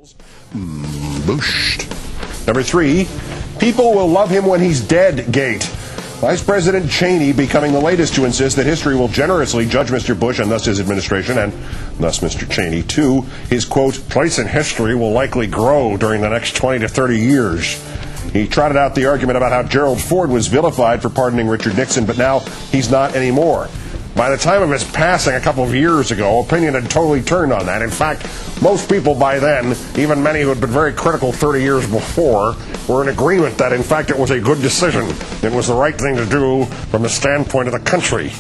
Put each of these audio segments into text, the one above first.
Booshed. Number 3, people will love him when he's dead gate. Vice President Cheney becoming the latest to insist that history will generously judge Mr. Bush and thus his administration, and thus Mr. Cheney too. His, quote, place in history will likely grow during the next 20 to 30 years. He trotted out the argument about how Gerald Ford was vilified for pardoning Richard Nixon, but now he's not anymore. By the time of his passing a couple of years ago, opinion had totally turned on that. In fact, most people by then, even many who had been very critical 30 years before, were in agreement that, in fact, it was a good decision. It was the right thing to do from the standpoint of the country.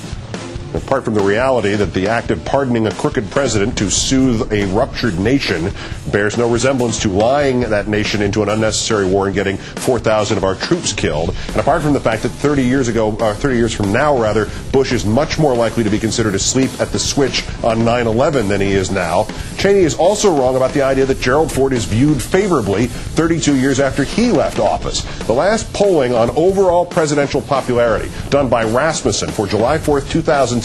Apart from the reality that the act of pardoning a crooked president to soothe a ruptured nation bears no resemblance to lying that nation into an unnecessary war and getting 4,000 of our troops killed, and apart from the fact that 30 years from now, Bush is much more likely to be considered asleep at the switch on 9/11 than he is now, Cheney is also wrong about the idea that Gerald Ford is viewed favorably 32 years after he left office. The last polling on overall presidential popularity, done by Rasmussen for July 4th, 2007,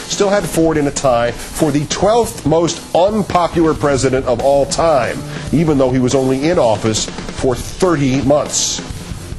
still had Ford in a tie for the 12th most unpopular president of all time, even though he was only in office for 30 months.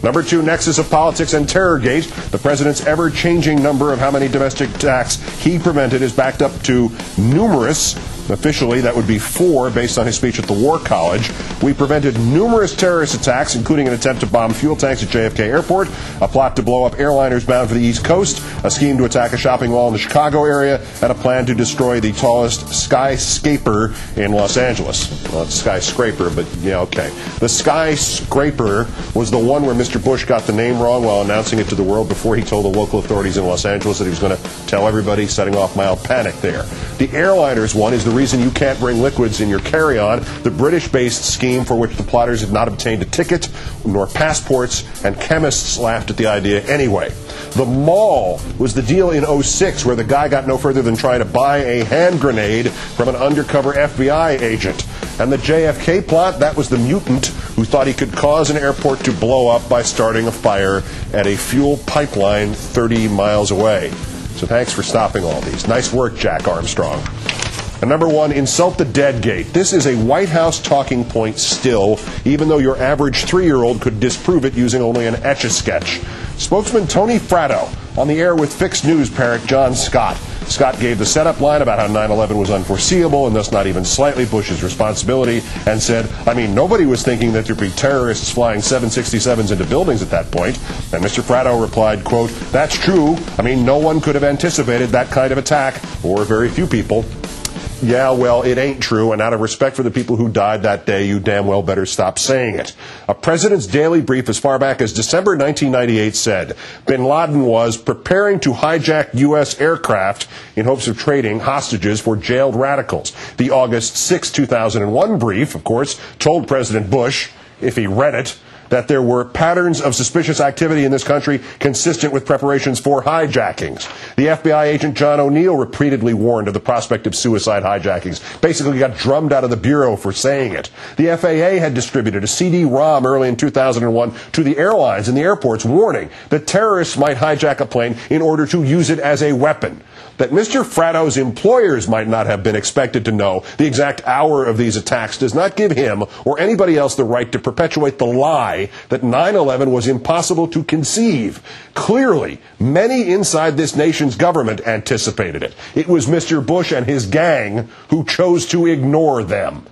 Number 2, nexus of politics and Terrorgate. The president's ever-changing number of how many domestic attacks he prevented is backed up to numerous. Officially, that would be 4 based on his speech at the War College. We prevented numerous terrorist attacks, including an attempt to bomb fuel tanks at JFK Airport, a plot to blow up airliners bound for the East Coast, a scheme to attack a shopping mall in the Chicago area, and a plan to destroy the tallest skyscraper in Los Angeles. Well, it's skyscraper, but yeah, okay. The skyscraper was the one where Mr. Bush got the name wrong while announcing it to the world before he told the local authorities in Los Angeles that he was going to tell everybody, setting off mild panic there. The airliners one is the reason you can't bring liquids in your carry-on, the British-based scheme for which the plotters had not obtained a ticket nor passports, and chemists laughed at the idea anyway. The mall was the deal in 2006 where the guy got no further than trying to buy a hand grenade from an undercover FBI agent. And the JFK plot, that was the mutant who thought he could cause an airport to blow up by starting a fire at a fuel pipeline 30 miles away. So thanks for stopping all these. Nice work, Jack Armstrong. And number 1, insult the dead gate. This is a White House talking point still, even though your average 3-year-old could disprove it using only an Etch-a-Sketch. Spokesman Tony Fratto on the air with Fix News parrot John Scott. Scott gave the setup line about how 9/11 was unforeseeable and thus not even slightly Bush's responsibility, and said, nobody was thinking that there'd be terrorists flying 767s into buildings at that point. And Mr. Fratto replied, quote, that's true. No one could have anticipated that kind of attack, or very few people. Yeah, well, it ain't true, and out of respect for the people who died that day, you damn well better stop saying it. A President's Daily Brief as far back as December 1998 said bin Laden was preparing to hijack U.S. aircraft in hopes of trading hostages for jailed radicals. The August 6, 2001 brief, of course, told President Bush, if he read it, that there were patterns of suspicious activity in this country consistent with preparations for hijackings. The FBI agent John O'Neill repeatedly warned of the prospect of suicide hijackings, basically got drummed out of the bureau for saying it. The FAA had distributed a CD-ROM early in 2001 to the airlines and the airports warning that terrorists might hijack a plane in order to use it as a weapon. That Mr. Fratto's employers might not have been expected to know the exact hour of these attacks does not give him or anybody else the right to perpetuate the lie that 9/11 was impossible to conceive. Clearly, many inside this nation's government anticipated it. It was Mr. Bush and his gang who chose to ignore them.